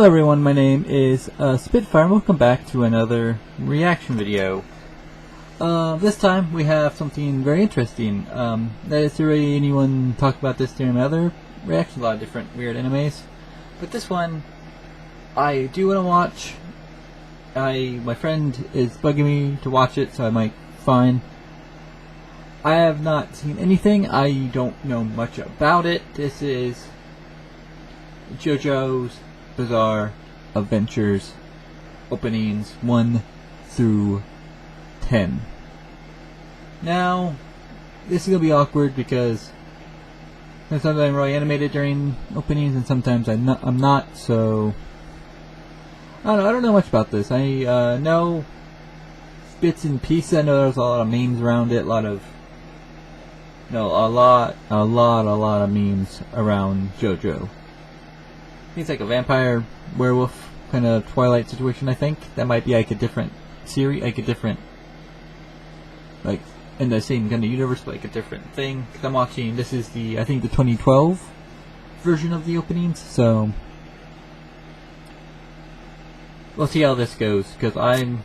Hello everyone, my name is Spitfire and welcome back to another reaction video. This time we have something very interesting. That is already anyone talk about this during my other reactions, a lot of different weird animes. But this one, I do want to watch. My friend is bugging me to watch it, so I might find. I have not seen anything, I don't know much about it. This is JoJo's Bizarre Adventures openings 1 through 10. Now, this is gonna be awkward because sometimes I'm really animated during openings and sometimes I'm not. So I don't know much about this. I know bits and pieces. I know there's a lot of memes around it. A lot of memes around JoJo. He's like a vampire werewolf kind of Twilight situation. I think that might be like a different series, like a different, like in the same kind of universe, but like a different thing. Cause I'm watching. This is the I think the 2012 version of the openings. So we'll see how this goes. Cause I'm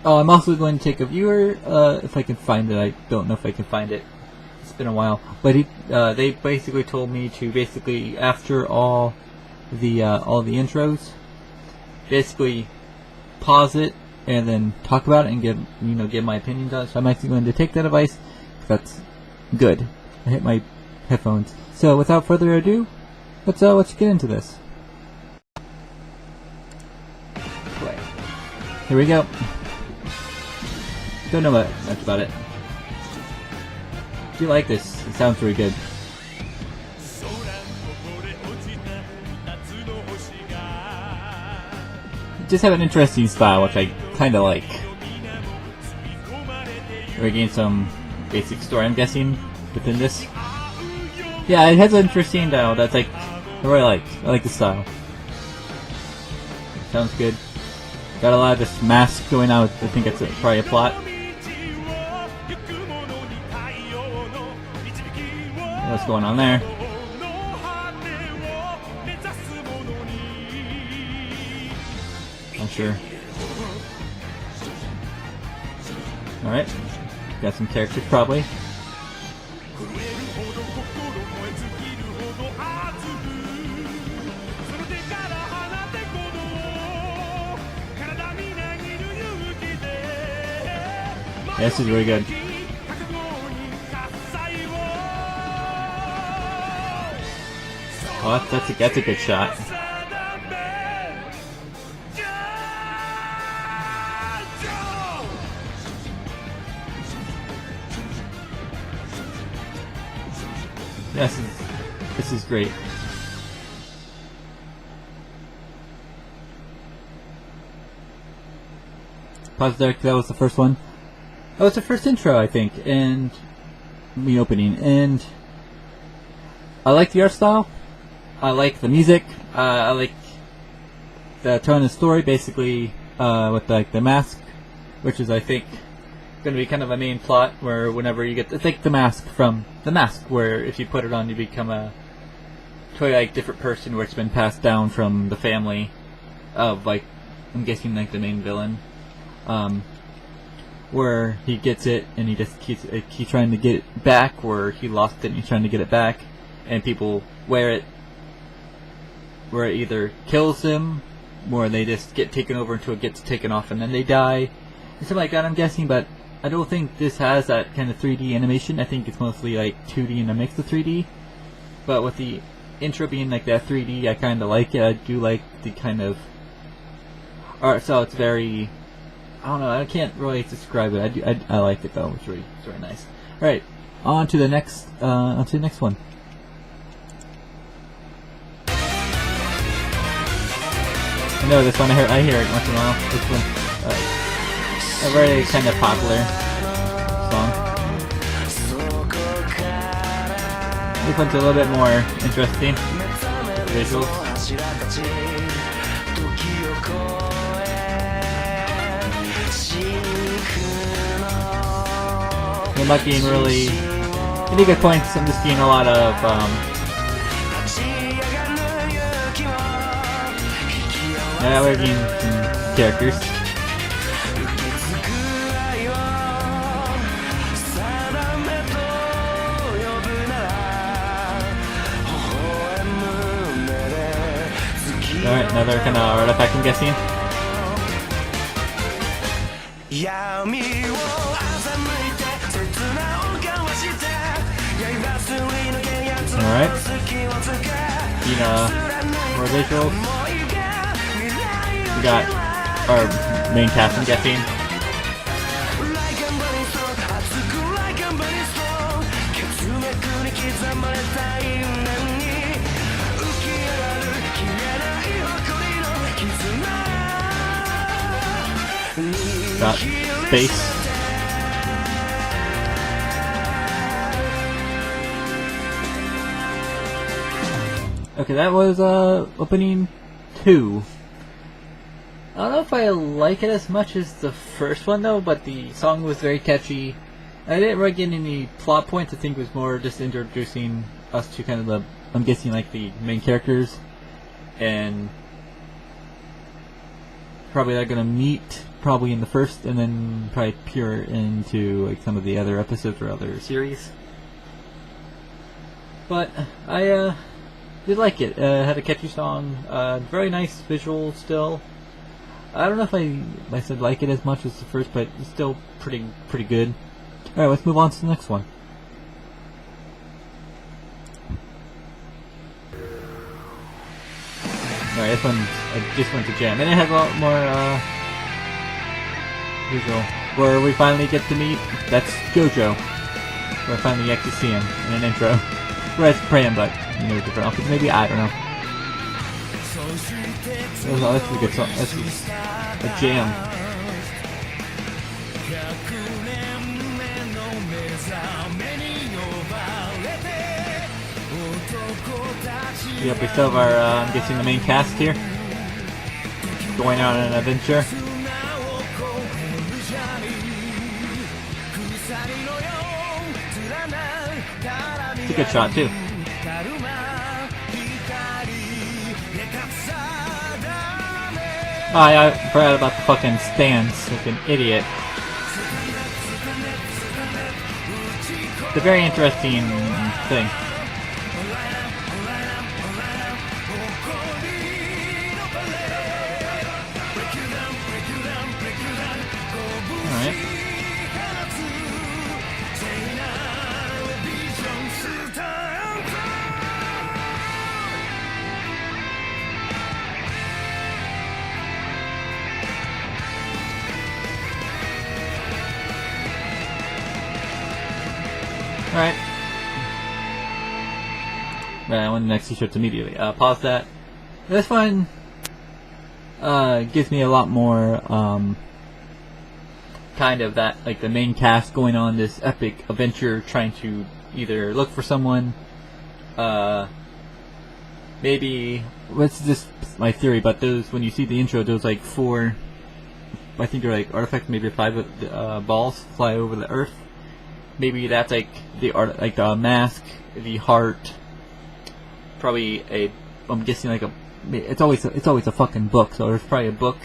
also going to take a viewer if I can find it. I don't know if I can find it. It's been a while, but they basically told me to basically after all the intros, basically pause it and then talk about it and give my opinions on it. So I'm actually going to take that advice. That's good. I hit my headphones. So without further ado, let's get into this. Play. Here we go. Don't know much about it. Do you like this? It sounds really good. Just have an interesting style, which I kind of like. We're getting some basic story, I'm guessing, within this. Yeah, it has an interesting style. That's like I really like. I like the style. Sounds good. Got a lot of this mask going on. I think it's probably a plot. What's going on there? I'm sure. Alright. Got some characters probably. Yeah, this is really good. Oh, that's a good shot. Yes, this is great. Pause there, 'cause that was the first one. That was the first intro, I think, and the opening. And I like the art style. I like the music. I like the tone of the story, basically with like the mask, which is I think going to be kind of a main plot where whenever you get it's like the mask from The Mask, where if you put it on you become a totally like different person, where it's been passed down from the family of like I'm guessing like the main villain, where he gets it and he just keeps trying to get it back, where he lost it and he's trying to get it back, and people wear it where it either kills them, or they just get taken over until it gets taken off and then they die, and something like that I'm guessing. But I don't think this has that kind of 3D animation. I think it's mostly like 2D and a mix of 3D. But with the intro being like that 3D, I kind of like it. I do like the kind of art, so it's very, I don't know, I can't really describe it. I like it though. It's very nice. All right, on to the next one. I know this one. I hear it once in a while. This one. A very kind of popular song. This one's a little bit more interesting. Visuals. I'm not getting really any good points. I'm just getting a lot of Now we're getting some characters. Alright, another kind of artifact, I'm guessing. Alright. More visuals. We got our main cast, I'm guessing. Got space. Okay, that was opening 2. I don't know if I like it as much as the first one though, but the song was very catchy. I didn't really get any plot points. I think it was more just introducing us to kind of the, I'm guessing like the main characters, and probably they're gonna meet probably in the first, and then probably peer into like some of the other episodes or other series. But I did like it. Had a catchy song, very nice visual still. I don't know if I said like it as much as the first, but it's still pretty good. Alright, let's move on to the next one. Alright, this one's just went to jam, and it has a lot more visual. Where we finally get to meet, that's JoJo. Where I finally actually see him in an intro. Whereas Pram, but different outfits, maybe, I don't know. Oh, that's a good song. That's a jam. Yep, we still have our, I'm guessing the main cast here. Going out on an adventure. It's a good shot, too. Oh, I forgot about the fucking stands, like an idiot. It's a very interesting thing. Alright. Alright. I want the next t-shirts immediately. Pause that. This one gives me a lot more kind of that, like the main cast going on this epic adventure trying to either look for someone, maybe, what's just my theory, but those, when you see the intro, those like 4, I think they're like artifacts, maybe 5 balls fly over the earth. Maybe that's like the art, like the mask, the heart. Probably a, I'm guessing like a, it's always a fucking book. So there's probably a book,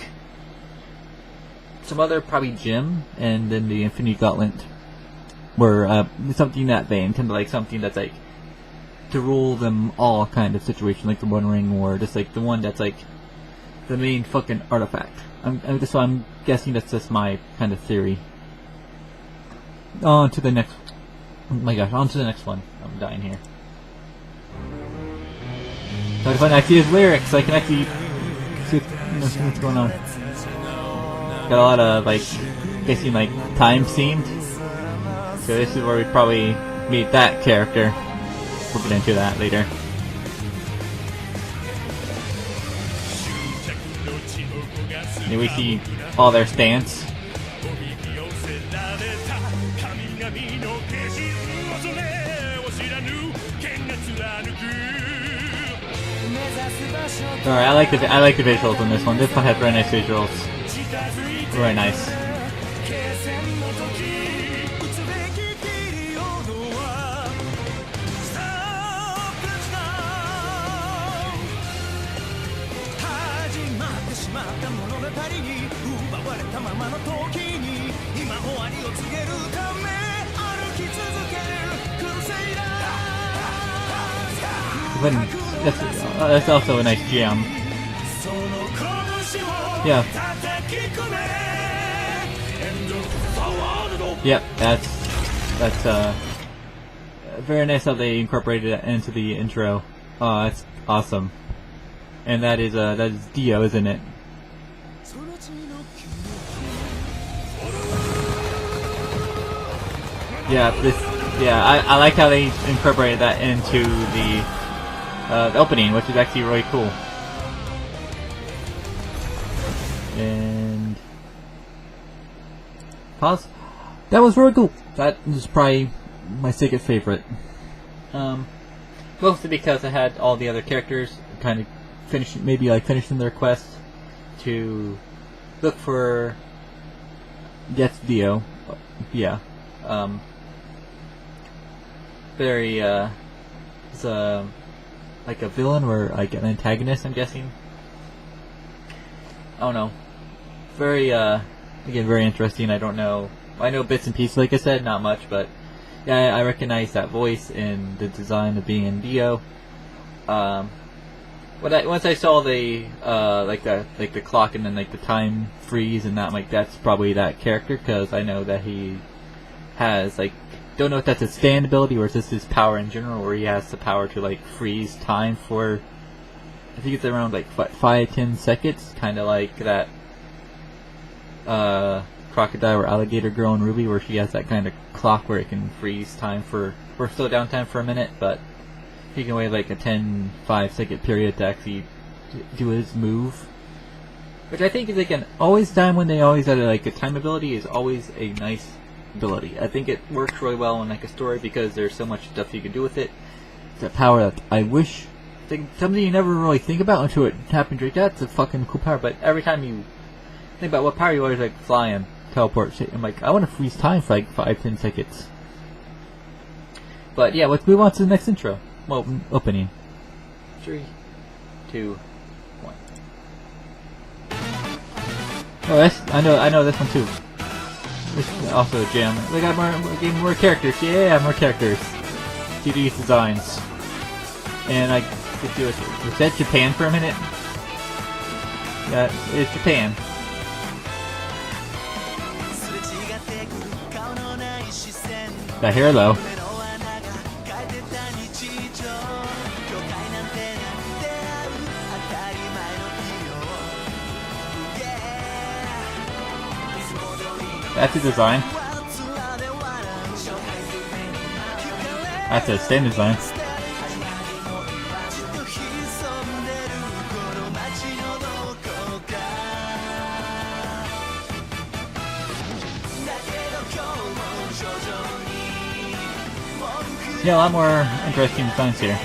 some other probably gem, and then the Infinity Gauntlet, where something in that vein, kind of like something that's like to rule them all kind of situation, like the One Ring, or just like the one that's like the main fucking artifact. So I'm guessing that's just my kind of theory. On to the next. Oh my gosh, on to the next one. I'm dying here. So if I can actually his lyrics, I can actually see what's going on. Got a lot of like, basically like time themed. So this is where we probably meet that character. We'll get into that later. And we see all their stance. Alright, I like the visuals on this one. This one has very nice visuals. Very nice. But that's also a nice jam. Yeah. Yep, that's very nice how they incorporated it into the intro. Oh, that's awesome. And that is Dio, isn't it? Yeah, I like how they incorporated that into the opening, which is actually really cool. And pause. That was really cool. That is probably my second favorite. Mostly because I had all the other characters kind of finishing their quest to look for Dio. Yeah. Very it's like a villain or like an antagonist, I'm guessing. I don't know. Very again, very interesting. I don't know. I know bits and pieces, like I said, not much, but yeah, I recognize that voice and the design of being in Dio. Once I saw the like the clock and then like the time freeze and that, like that's probably that character, because I know that he has like, don't know if that's a stand ability or is this his power in general, where he has the power to like freeze time for, I think it's around like 5-10 seconds, kind of like that crocodile or alligator girl in Ruby, where she has that kind of clock where it can freeze time for, or slow down time for a minute, but he can wait like a 5-second period to actually do his move, which I think is like an always time when they always had like a time ability is always a nice ability. I think it works really well in like a story because there's so much stuff you can do with it. It's a power that I wish, something you never really think about until it happens. Like that's a fucking cool power, but every time you think about what power, you always like fly and teleport shit. I'm like, I want to freeze time for like 5-10 seconds. But yeah, let's move on to the next intro. Well, opening. 3, 2, 1. Oh, I know this one too. This is also a jam. We got more characters. Yeah, more characters. See these designs. And I could do it. Was that Japan for a minute? Yeah, it's Japan. The hair though. That's a design. That's a same design. Yeah, a lot more interesting designs here.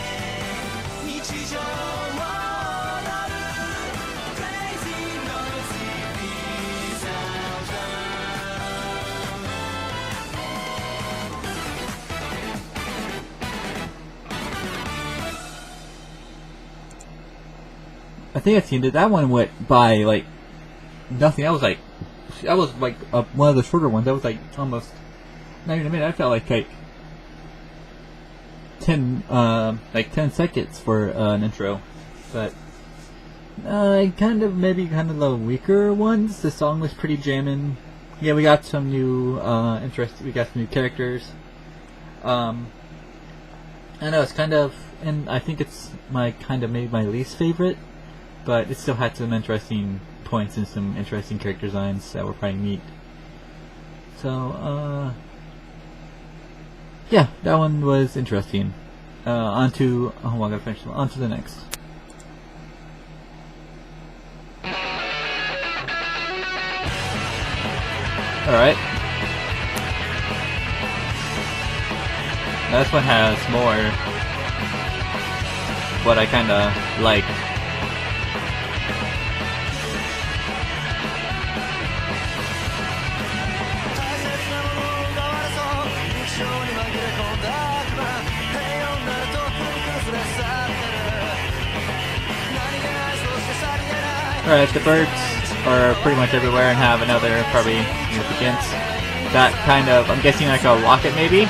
I think I've seen that one went by like nothing. That was like one of the shorter ones. That was like almost not even a minute. I felt like 10 seconds for an intro, but kind of the weaker ones. The song was pretty jammin'. Yeah, we got some new we got some new characters. I know it's kind of, and I think it's maybe my least favorite, but it still had some interesting points and some interesting character designs that were probably neat. So yeah, that one was interesting. I gotta finish. On to the next. Alright. This one has more what I kinda like. Alright, the birds. or pretty much everywhere, and have another probably significance. That kind of, I'm guessing like a locket maybe?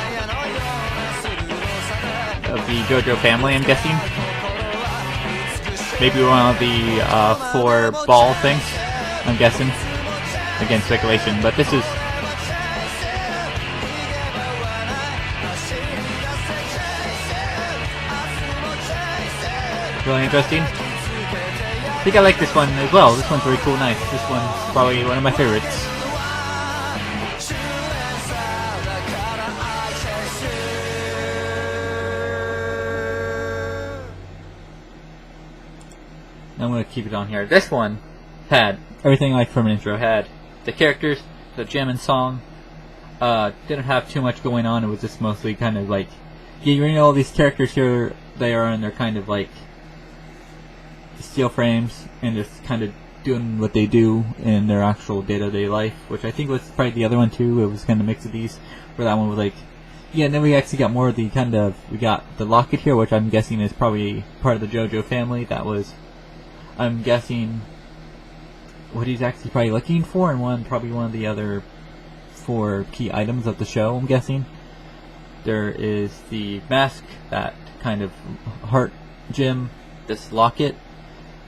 Of the JoJo family, I'm guessing. Maybe one of the 4 ball things, I'm guessing. Again, speculation, but this is... really interesting. I think I like this one as well. This one's very cool, nice. This one's probably one of my favorites. I'm gonna keep it on here. This one had everything like from an intro. Had the characters, the gem and song. Didn't have too much going on. It was just mostly kind of like, yeah, you know, all these characters here, they are, and they're kind of like steel frames and just kind of doing what they do in their actual day-to-day life, which I think was probably the other one too. It was kind of a mix of these, where that one was like, yeah, and then we actually got more of the kind of, we got the locket here, which I'm guessing is probably part of the JoJo family. That was, I'm guessing, what he's actually probably looking for, and probably one of the other 4 key items of the show, I'm guessing. There is the mask, that kind of heart gem, this locket.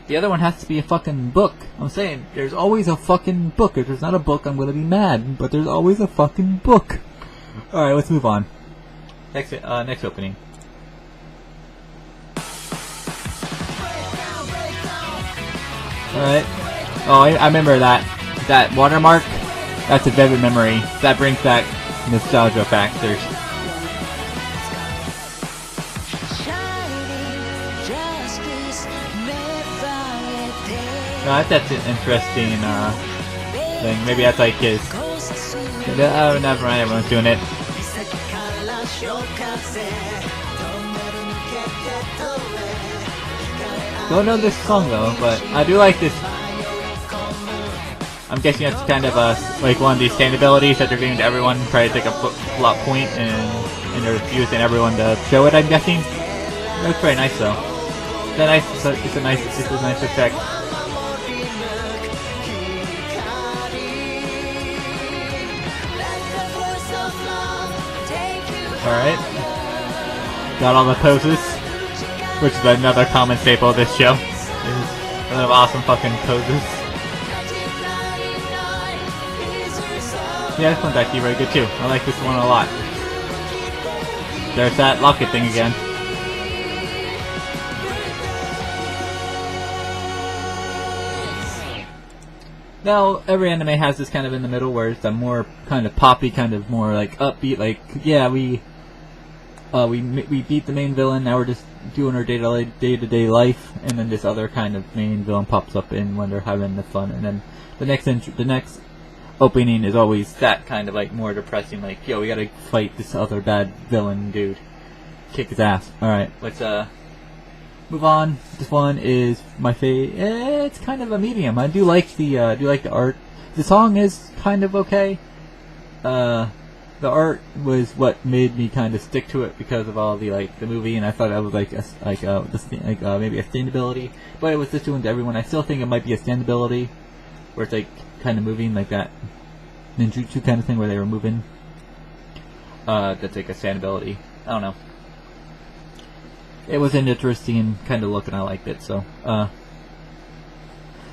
The other one has to be a fucking book. I'm saying, there's always a fucking book. If there's not a book, I'm gonna be mad, but there's always a fucking book. Alright, let's move on. Next opening. Alright. Oh, I remember that watermark. That's a vivid memory. That brings back nostalgia factors. No, that's an interesting thing. Maybe that's like his... Oh, never mind, everyone's doing it. Don't know this song though, but I do like this. I'm guessing that's kind of like one of these stand abilities that they're giving to everyone, try to take a plot point and they're using everyone to show it, I'm guessing. It looks very nice though. It's a nice effect. Alright. Got all the poses, which is another common staple of this show. Is one of awesome fucking poses. Yeah, this one's actually very good too. I like this one a lot. There's that locket thing again. Now, every anime has this kind of in the middle where it's a more kind of poppy, kind of more like upbeat, like, yeah, we beat the main villain, now we're just doing our day-to-day life, and then this other kind of main villain pops up in when they're having the fun, and then the next opening is always that kind of like more depressing, like, yo, we gotta fight this other bad villain dude, kick his ass. Alright, let's move on. This one is my favorite. It's kind of a medium. I do like the art. The song is kind of okay. The art was what made me kind of stick to it because of all the the movie, and I thought that was maybe a standability, but it was just doing to everyone. I still think it might be a standability, where it's like kind of moving like that ninjutsu kind of thing where they were moving. That's like a standability. I don't know. It was an interesting kind of look, and I liked it. So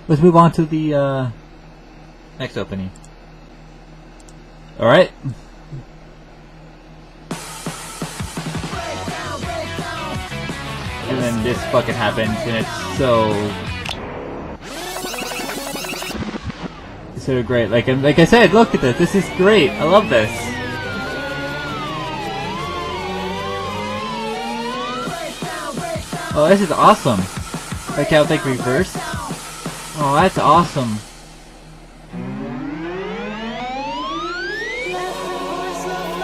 let's move on to the next opening. All right. And then this fucking happens, and it's so great. Like I said, look at this. This is great. I love this. Oh, this is awesome. Like how it's like reversed. Oh, that's awesome.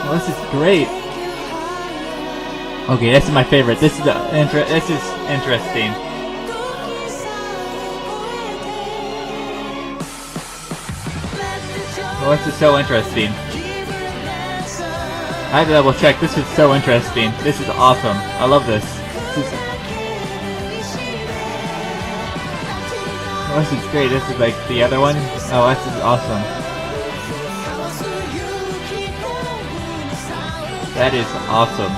Oh, this is great. Okay, this is my favorite. This is interesting. Oh, this is so interesting. I have to double check. This is so interesting. This is awesome. I love this. this is great. This is like the other one. Oh, this is awesome. That is awesome.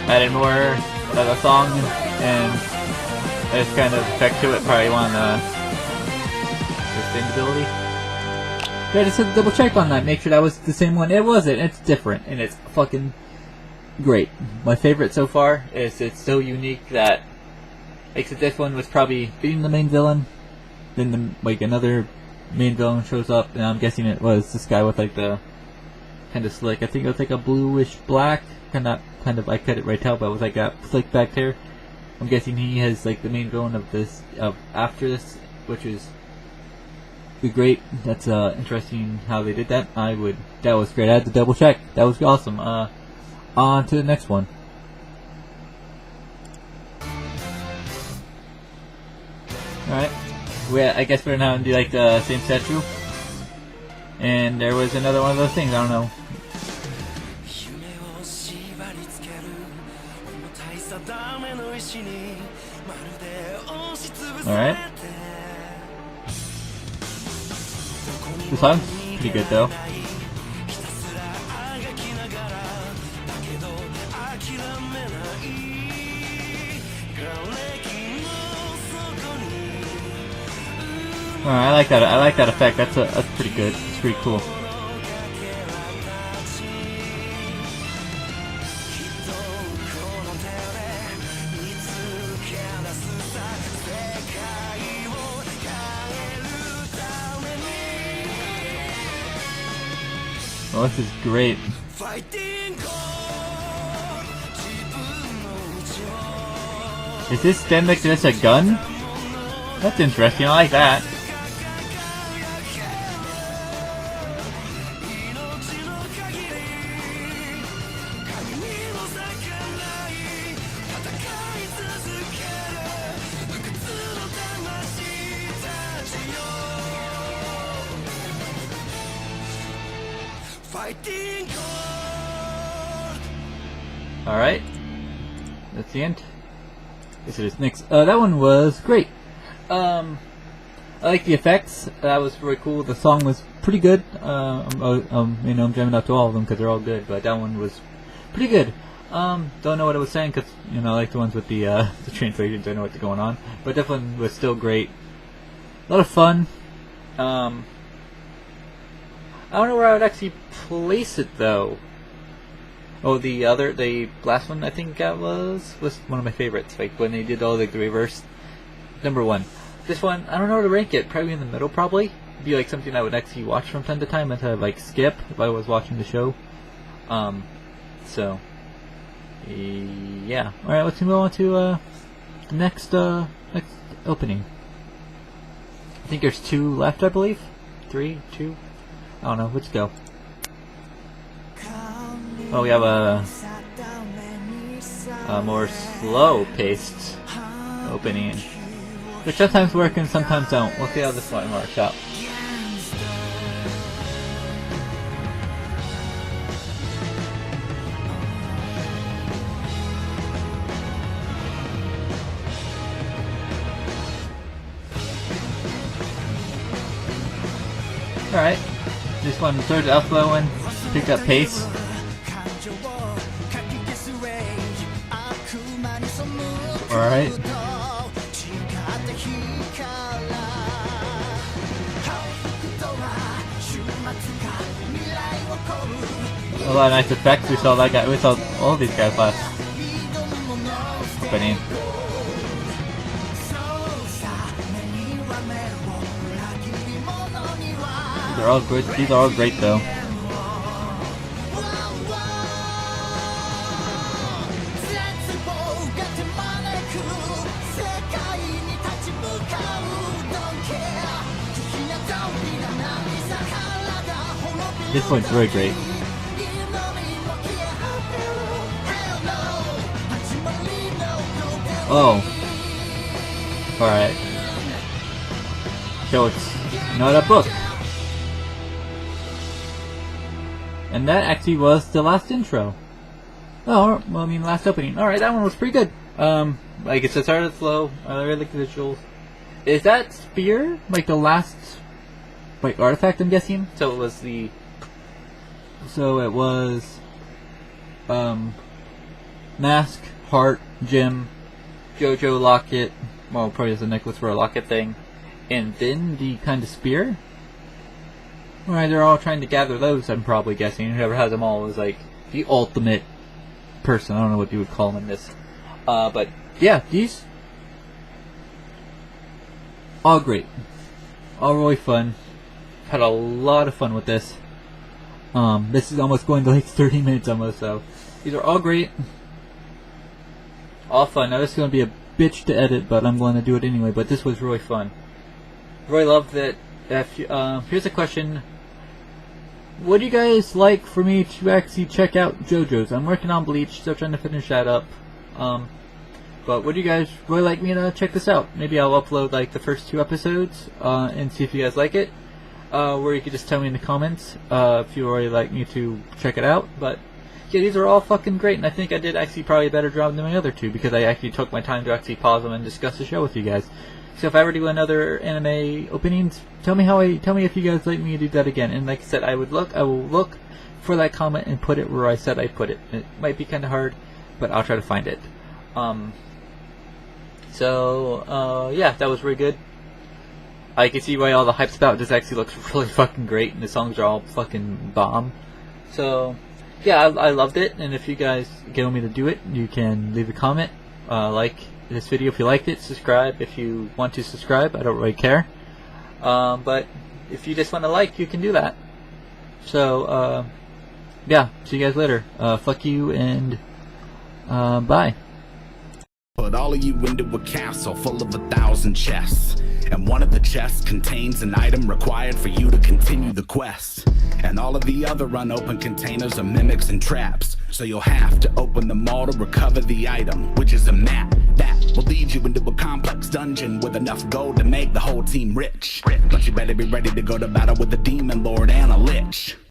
Added more of the song and this kind of effect to it. Probably want sustainability. Yeah, I just had to double check on that, make sure that was the same one. It wasn't. It's different, and it's fucking great. My favorite so far is it's so unique that makes it. This one was probably beating the main villain. Then another main villain shows up, and I'm guessing it was this guy with like the kind of slick. I think it was like a bluish black, kind of. I couldn't right tell, but it was like a slick back there. I'm guessing he has like the main villain of this after this, which is great. That's interesting how they did that. That was great. I had to double check. That was awesome. On to the next one. Alright. I guess we're now gonna do like the same statue. And there was another one of those things, I don't know. Alright. The song's pretty good though. Alright, I like that. I like that effect. That's pretty good. It's pretty cool. Oh, this is great. Is this stand next to this a gun? That's interesting. I like that. Alright. That's the end. This is next. That one was great. I like the effects. That was really cool. The song was pretty good. I'm jamming out to all of them because they're all good, but that one was pretty good. Don't know what it was saying because, I like the ones with the translations. I know what's going on. But that one was still great. A lot of fun. I don't know where I would actually place it though. Oh, the last one I think that was one of my favorites. Like when they did all the reverse. Number one. This one, I don't know where to rank it. Probably in the middle, probably. It'd be like something I would actually watch from time to time instead of like skip if I was watching the show. So yeah. All right, let's move on to the next opening. I think there's 2 left, I believe. 3, 2. I don't know. Let's go. Oh, we have a more slow-paced opening, which sometimes work and sometimes don't. We'll see how this one works out. Alright, this one started out slow and picked up pace. Alright. A lot of nice effects. We saw that guy. We saw all these guys last opening. These are all good. These are all great though. This one's really great. Oh. Alright. So it's not a book. And that actually was the last intro. Oh, well, I mean, last opening. Alright, that one was pretty good. Like I said, started slow. I really like the visuals. Is that spear, like, the last, like, artifact, I'm guessing? So it was, mask, heart, gem, JoJo locket, well, probably as a necklace for a locket thing, and then the kind of spear? Alright, they're all trying to gather those, I'm probably guessing. Whoever has them all is, like, the ultimate person. I don't know what you would call them in this. But, yeah, these... all great. All really fun. Had a lot of fun with this. This is almost going to like 30 minutes almost, so these are all great. All fun. Now this is going to be a bitch to edit, but I'm going to do it anyway, but this was really fun. Really loved it. Here's a question. What do you guys like for me to actually check out JoJo's? I'm working on Bleach, still trying to finish that up. But would you guys really like me to check this out? Maybe I'll upload like the first 2 episodes and see if you guys like it. Or you could just tell me in the comments if you really like me to check it out. But yeah, these are all fucking great, and I think I did actually probably a better job than my other 2 because I actually took my time to actually pause them and discuss the show with you guys. So if I ever do another anime openings, tell me if you guys like me to do that again. And like I said, I will look for that comment and put it where I said I put it. It might be kind of hard, but I'll try to find it. Yeah, that was really good. I can see why all the hype's about. This actually looks really fucking great, and the songs are all fucking bomb. So, yeah, I loved it, and if you guys get me to do it, you can leave a comment, like this video if you liked it, subscribe if you want to subscribe, I don't really care. But if you just want to like, you can do that. So, yeah, see you guys later. Fuck you, and bye. Put all of you into a castle full of 1,000 chests, and one of the chests contains an item required for you to continue the quest. And all of the other unopened containers are mimics and traps, so you'll have to open them all to recover the item, which is a map that will lead you into a complex dungeon with enough gold to make the whole team rich. But you better be ready to go to battle with a demon lord and a lich.